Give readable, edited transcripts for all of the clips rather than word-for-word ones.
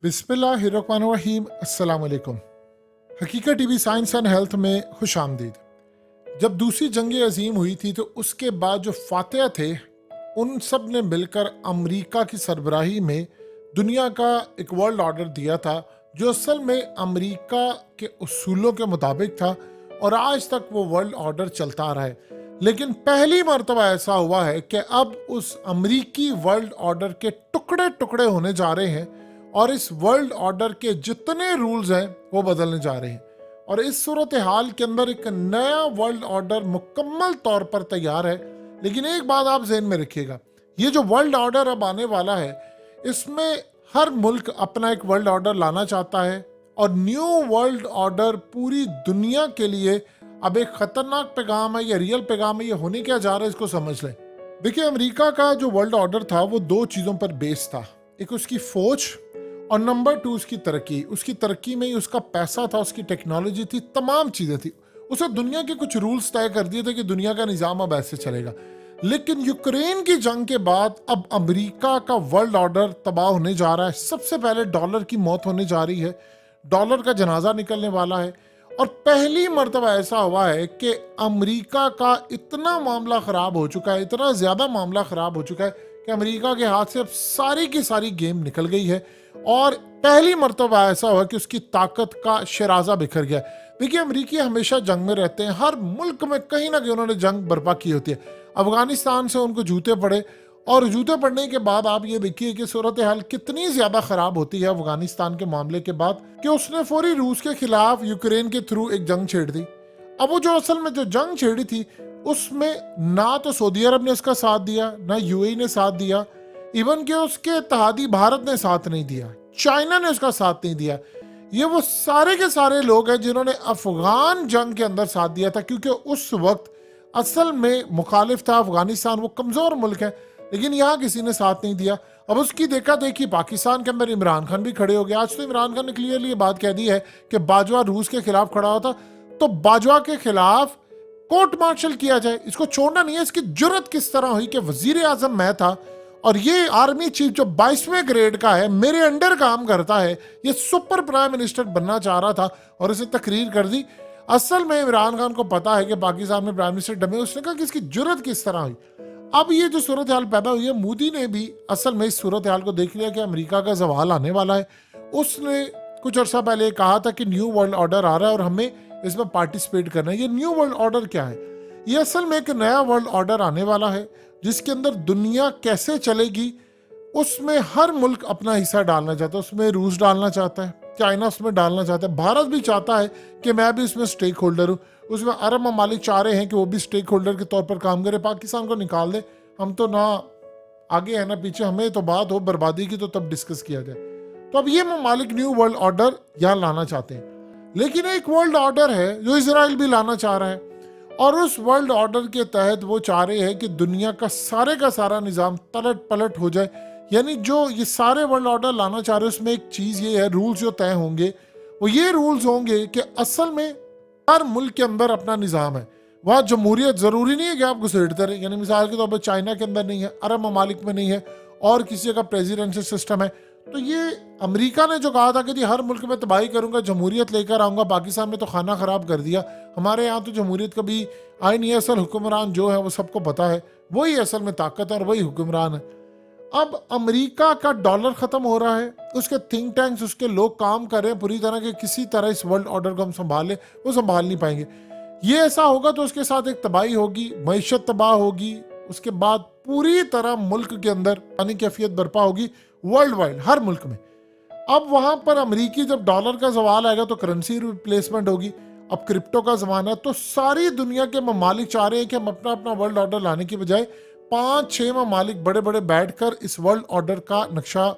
बिस्मिल्लाहिर्रहमानिर्रहीम। अस्सलाम वालेकुम। हकीकत टीवी साइंस एंड हेल्थ में खुश आमदीद। जब दूसरी जंग अजीम हुई थी तो उसके बाद जो फातिहा थे उन सब ने मिलकर अमेरिका की सरबराही में दुनिया का एक वर्ल्ड ऑर्डर दिया था जो असल में अमेरिका के उसूलों के मुताबिक था और आज तक वो वर्ल्ड ऑर्डर चलता आ रहा है। लेकिन पहली मर्तबा ऐसा हुआ है कि अब उस अमेरिकी वर्ल्ड ऑर्डर के टुकड़े टुकड़े होने जा रहे हैं और इस वर्ल्ड ऑर्डर के जितने रूल्स हैं वो बदलने जा रहे हैं और इस सूरत हाल के अंदर एक नया वर्ल्ड ऑर्डर मुकम्मल तौर पर तैयार है। लेकिन एक बात आप ज़हन में रखिएगा, ये जो वर्ल्ड ऑर्डर अब आने वाला है इसमें हर मुल्क अपना एक वर्ल्ड ऑर्डर लाना चाहता है और न्यू वर्ल्ड ऑर्डर पूरी दुनिया के लिए अब एक खतरनाक पैगाम है या रियल पैगाम है, ये होने क्या जा रहा है इसको समझ लें। देखिए, अमेरिका का जो वर्ल्ड ऑर्डर था वो दो चीज़ों पर बेस था, एक उसकी फौज और नंबर 2 उसकी तरक्की। उसकी तरक्की में ही उसका पैसा था, उसकी टेक्नोलॉजी थी, तमाम चीज़ें थी। उसे दुनिया के कुछ रूल्स तय कर दिए थे कि दुनिया का निज़ाम अब ऐसे चलेगा। लेकिन यूक्रेन की जंग के बाद अब अमेरिका का वर्ल्ड ऑर्डर तबाह होने जा रहा है। सबसे पहले डॉलर की मौत होने जा रही है, डॉलर का जनाजा निकलने वाला है और पहली मर्तबा ऐसा हुआ है कि अमेरिका का इतना मामला ख़राब हो चुका है, इतना ज़्यादा मामला ख़राब हो चुका है कि अमेरिका के हाथ से अब सारी की सारी गेम निकल गई है और पहली मर्तबा ऐसा हुआ कि उसकी ताकत का शराजा बिखर गया। देखिए, अमेरिकी हमेशा जंग में रहते हैं, हर मुल्क में कहीं ना कहीं उन्होंने जंग बर्पा की होती है। अफगानिस्तान से उनको जूते पड़े और जूते पड़ने के बाद आप ये देखिए कि सूरत हाल कितनी ज़्यादा ख़राब होती है अफगानिस्तान के मामले के बाद कि उसने फौरी रूस के खिलाफ यूक्रेन के थ्रू एक जंग छेड़ दी। अब वो जो असल में जो जंग छेड़ी थी उसमें ना तो सऊदी अरब ने उसका साथ दिया, ना यूएई ने साथ दिया, इवन कि उसके इत्तेहादी भारत ने साथ नहीं दिया, चाइना ने उसका साथ नहीं दिया। ये वो सारे के सारे लोग हैं जिन्होंने अफगान जंग के अंदर साथ दिया था, क्योंकि उस वक्त असल में मुखालिफ था अफगानिस्तान, वो कमज़ोर मुल्क है, लेकिन यहाँ किसी ने साथ नहीं दिया। अब उसकी देखा देखी पाकिस्तान के अंदर इमरान खान भी खड़े हो गए। आज तो इमरान खान ने क्लियरली ये बात कह दी है कि बाजवा रूस के खिलाफ खड़ा होता तो बाजवा के खिलाफ कोर्ट मार्शल किया जाए, इसको छोड़ना नहीं है। इसकी जुर्रत किस तरह हुई कि वजीर आजम मैं था और ये आर्मी चीफ जो 22वें ग्रेड का है, मेरे अंडर काम करता है, ये सुपर प्राइम मिनिस्टर बनना चाह रहा था और इसे तकरीर कर दी। असल में इमरान खान को पता है कि पाकिस्तान में प्राइम मिनिस्टर डमे, उसने कहा कि इसकी जुर्रत किस तरह हुई। अब ये जो सूरत हाल पैदा हुई है, मोदी ने भी असल में इस सूरत हाल को देख लिया कि अमेरिका का जवाल आने वाला है। उसने कुछ अर्सा पहले कहा था कि न्यू वर्ल्ड ऑर्डर आ रहा है और हमें इसमें पार्टिसिपेट करना है। ये न्यू वर्ल्ड ऑर्डर क्या है? ये असल में एक नया वर्ल्ड ऑर्डर आने वाला है जिसके अंदर दुनिया कैसे चलेगी उसमें हर मुल्क अपना हिस्सा डालना चाहता है। उसमें रूस डालना चाहता है, चाइना उसमें डालना चाहता है, भारत भी चाहता है कि मैं भी उसमें स्टेक होल्डर हूँ। उसमें अरब ममालिक चाह रहे हैं कि वो भी स्टेक होल्डर के तौर पर काम करे, पाकिस्तान को निकाल दे, हम तो ना आगे है ना पीछे, हमें तो बात हो बर्बादी की तो तब डिस्कस किया जाए। तो अब ये ममालिक न्यू वर्ल्ड ऑर्डर यहाँ लाना चाहते हैं। लेकिन एक वर्ल्ड ऑर्डर है जो इसराइल भी लाना चाह रहा है और उस वर्ल्ड ऑर्डर के तहत वो चाह रहे हैं कि दुनिया का सारा निज़ाम तलट पलट हो जाए। यानी जो ये सारे वर्ल्ड ऑर्डर लाना चाह रहे हैं उसमें एक चीज़ ये है, रूल्स जो तय होंगे वो ये रूल्स होंगे कि असल में हर मुल्क के अंदर अपना निज़ाम है। वहाँ जमहूरियत ज़रूरी नहीं है कि आप घुसेड़ते रहे, यानी मिसाल के तौर पर चाइना के अंदर नहीं है, अरब ममालिक में नहीं है और किसी का प्रेसिडेंशियल सिस्टम है। तो ये अमेरिका ने जो कहा था कि जी हर मुल्क में तबाही करूंगा, जमहूरियत लेकर आऊँगा, पाकिस्तान में तो खाना ख़राब कर दिया, हमारे यहाँ तो जमहूरियत कभी आई नहीं है, असल हुक्मरान जो है वो सबको पता है, वही असल में ताकत है और वही हुक्मरान है। अब अमेरिका का डॉलर ख़त्म हो रहा है, उसके थिंक टैंक्स, उसके लोग काम कर रहे हैं पूरी तरह के किसी तरह इस वर्ल्ड ऑर्डर को हम संभालें, वो संभाल नहीं पाएंगे। ये ऐसा होगा तो उसके साथ एक तबाही होगी, मईशत तबाह होगी, उसके बाद पूरी तरह मुल्क के अंदर पानी कैफियत बर्पा होगी वर्ल्ड वाइड हर मुल्क में। अब वहां पर अमेरिकी जब डॉलर का सवाल आएगा तो करेंसी रिप्लेसमेंट होगी। अब क्रिप्टो का जमाना है तो सारी दुनिया के ममालिक चाह रहे हैं कि हम अपना अपना वर्ल्ड ऑर्डर लाने की बजाय 5-6 ममालिक बड़े बड़े बैठकर इस वर्ल्ड ऑर्डर का नक्शा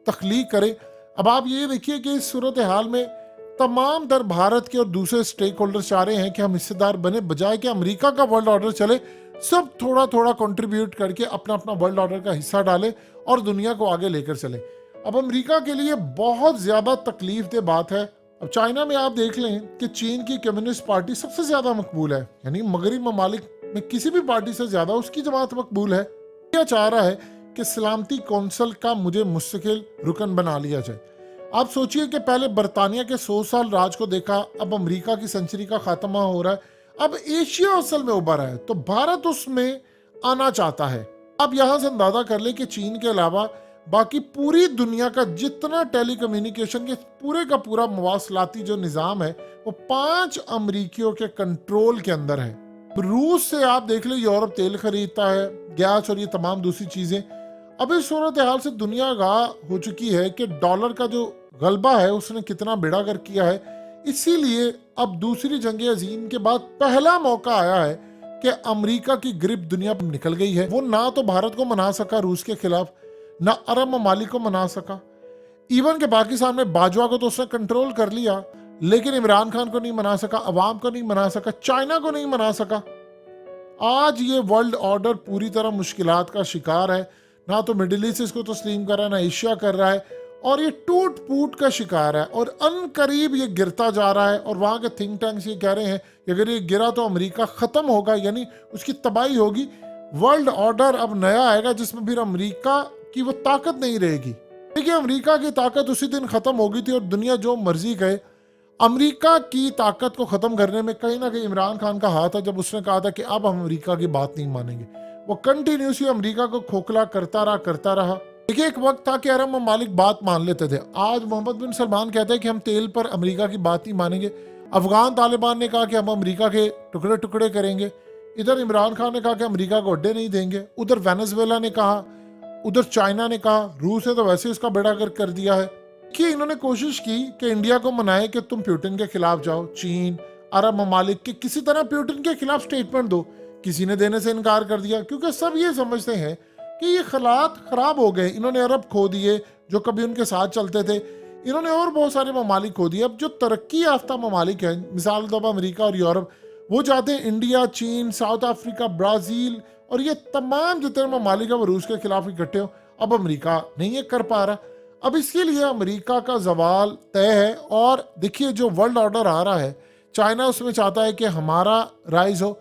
तख्लीक करें। अब आप ये देखिए कि इस सूरत हाल में तमाम दर भारत के और दूसरे स्टेक होल्डर चाह रहे हैं कि हम हिस्सेदार बने, बजाय कि अमेरिका का वर्ल्ड ऑर्डर चले, सब थोड़ा थोड़ा कंट्रीब्यूट करके अपना अपना वर्ल्ड ऑर्डर का हिस्सा डालें और दुनिया को आगे लेकर चले। अब अमेरिका के लिए बहुत ज़्यादा तकलीफ दे बात है। अब चाइना में आप देख लें कि चीन की कम्युनिस्ट पार्टी सबसे ज़्यादा मकबूल है, यानी मगरबी ममालिक में किसी भी पार्टी से ज़्यादा उसकी जमात मकबूल है। क्या चाह रहा है कि सलामती कौंसल का मुझे मुस्तकिल रुकन बना लिया जाए। आप सोचिए कि पहले बरतानिया के 100 साल राज को देखा, अब अमेरिका की सेंचुरी का खात्मा हो रहा है, अब एशिया असल में उभर है, तो भारत उसमें आना चाहता है। आप यहां से अंदाजा कर ले कि चीन के अलावा बाकी पूरी दुनिया का जितना टेलीकम्युनिकेशन के पूरे का पूरा मवासलाती जो निज़ाम है वो 5 अमरीकियों के कंट्रोल के अंदर है। रूस से आप देख ले, यूरोप तेल खरीदता है, गैस और ये तमाम दूसरी चीजें। अब इस सूरत हाल से दुनिया गाह हो चुकी है कि डॉलर का जो गलबा है उसने कितना बेड़ा गर्क किया है। इसीलिए अब दूसरी जंग अजीम के बाद पहला मौका आया है कि अमेरिका की ग्रिप दुनिया पर निकल गई है। वो ना तो भारत को मना सका रूस के खिलाफ, ना अरब ममालिक को मना सका, इवन के पाकिस्तान में बाजवा को तो उसने कंट्रोल कर लिया, लेकिन इमरान खान को नहीं मना सका, अवाम को नहीं मना सका, चाइना को नहीं मना सका। आज ये वर्ल्ड ऑर्डर पूरी तरह मुश्किलात का शिकार है। ना तो मिडिल ईस्ट इसको तस्लीम कर रहा है, ना एशिया कर रहा है, और ये टूट फूट का शिकार है और अनकरीब ये गिरता जा रहा है। और वहाँ के थिंक टैंक्स ये कह रहे हैं कि अगर ये गिरा तो अमेरिका ख़त्म होगा, यानी उसकी तबाही होगी। वर्ल्ड ऑर्डर अब नया आएगा जिसमें फिर अमेरिका की वो ताकत नहीं रहेगी। देखिए, अमेरिका की ताकत उसी दिन ख़त्म हो गई थी और दुनिया जो मर्जी कहे, अमेरिका की ताकत को ख़त्म करने में कहीं ना कहीं इमरान खान का हाथ है। जब उसने कहा था कि अब हम अमेरिका की बात नहीं मानेंगे, वो कंटिन्यूसली अमेरिका को खोखला करता रहा। देखिए, एक वक्त था कि अरब ममालिक बात मान लेते थे। आज मोहम्मद बिन सलमान कहते हैं कि हम तेल पर अमेरिका की बात नहीं मानेंगे। अफगान तालिबान ने कहा कि हम अमेरिका के टुकड़े टुकड़े करेंगे। इधर इमरान खान ने कहा कि अमेरिका को अड्डे नहीं देंगे। उधर वेनेजुएला ने कहा, उधर चाइना ने कहा, रूस ने तो वैसे उसका बेड़ा गर्क कर दिया है कि इन्होंने कोशिश की कि इंडिया को मनाए कि तुम पुतिन के खिलाफ जाओ। चीन, अरब ममालिक के किसी तरह पुतिन के खिलाफ स्टेटमेंट दो। किसी ने देने से इनकार कर दिया, क्योंकि सब ये समझते हैं कि ये हालात खराब हो गए। इन्होंने अरब खो दिए जो कभी उनके साथ चलते थे, इन्होंने और बहुत सारे ममालिक खो दिए। अब जो तरक्की याफ्ता ममालिक हैं, मिसाल के तौर पर अमेरिका और यूरोप, वो चाहते हैं इंडिया, चीन, साउथ अफ्रीका, ब्राज़ील और ये तमाम जितने ममालिक है वो रूस के खिलाफ इकट्ठे हो। अब अमेरिका नहीं ये कर पा रहा। अब इसके लिए अमेरिका का जवाल तय है। और देखिए, जो वर्ल्ड ऑर्डर आ रहा है, चाइना उसमें चाहता है कि हमारा राइज हो।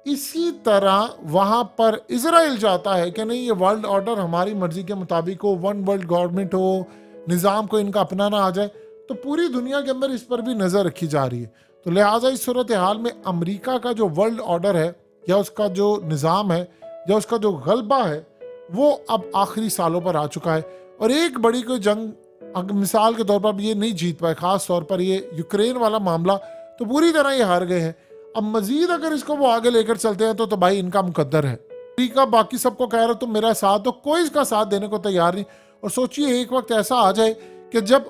इसी तरह वहां पर इजराइल चाहता है कि नहीं, ये वर्ल्ड ऑर्डर हमारी मर्जी के मुताबिक हो, वन वर्ल्ड गवर्नमेंट हो, निज़ाम को इनका अपनाना आ जाए। तो पूरी दुनिया के अंदर इस पर भी नज़र रखी जा रही है। तो लिहाजा इस सूरत हाल में अमेरिका का जो वर्ल्ड ऑर्डर है, या उसका जो निज़ाम है, या उसका जो गलबा है, वो अब आखिरी सालों पर आ चुका है। और एक बड़ी कोई जंग मिसाल के तौर पर ये नहीं जीत पाए, खास तौर पर ये यूक्रेन वाला मामला, तो पूरी तरह ये हार गए हैं। अब मजीद अगर इसको वो आगे लेकर चलते हैं तो भाई इनका मुकद्दर है। अमेरिका बाकी सबको कह रहा तुम मेरा साथ दो, कोई इसका साथ देने को तैयार नहीं। और सोचिए, एक वक्त ऐसा आ जाए कि जब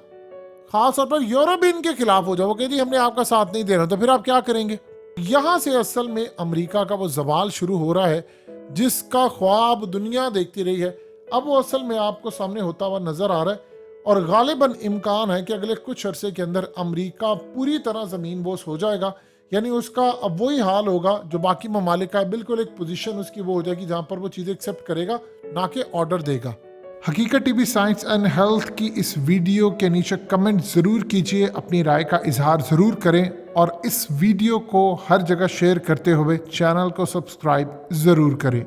खास तौर पर यूरोप भी इनके खिलाफ हो जाए, वो कहती हमने आपका साथ नहीं देना, तो फिर आप क्या करेंगे। यहाँ से असल में अमेरिका का वो जवाल शुरू हो रहा है जिसका ख्वाब दुनिया देखती रही है। अब वो असल में आपको सामने होता हुआ नजर आ रहा है। और गालिबन इम्कान है कि अगले कुछ अरसे के अंदर अमेरिका पूरी तरह ज़मीन बोस हो जाएगा। यानी उसका अब वही हाल होगा जो बाकी ममालिक का है। बिल्कुल एक पोजीशन उसकी वो हो जाएगी जहाँ पर वो चीज़ें एक्सेप्ट करेगा, ना कि ऑर्डर देगा। हकीकत टीवी साइंस एंड हेल्थ की इस वीडियो के नीचे कमेंट ज़रूर कीजिए, अपनी राय का इजहार ज़रूर करें, और इस वीडियो को हर जगह शेयर करते हुए चैनल को सब्सक्राइब ज़रूर करें।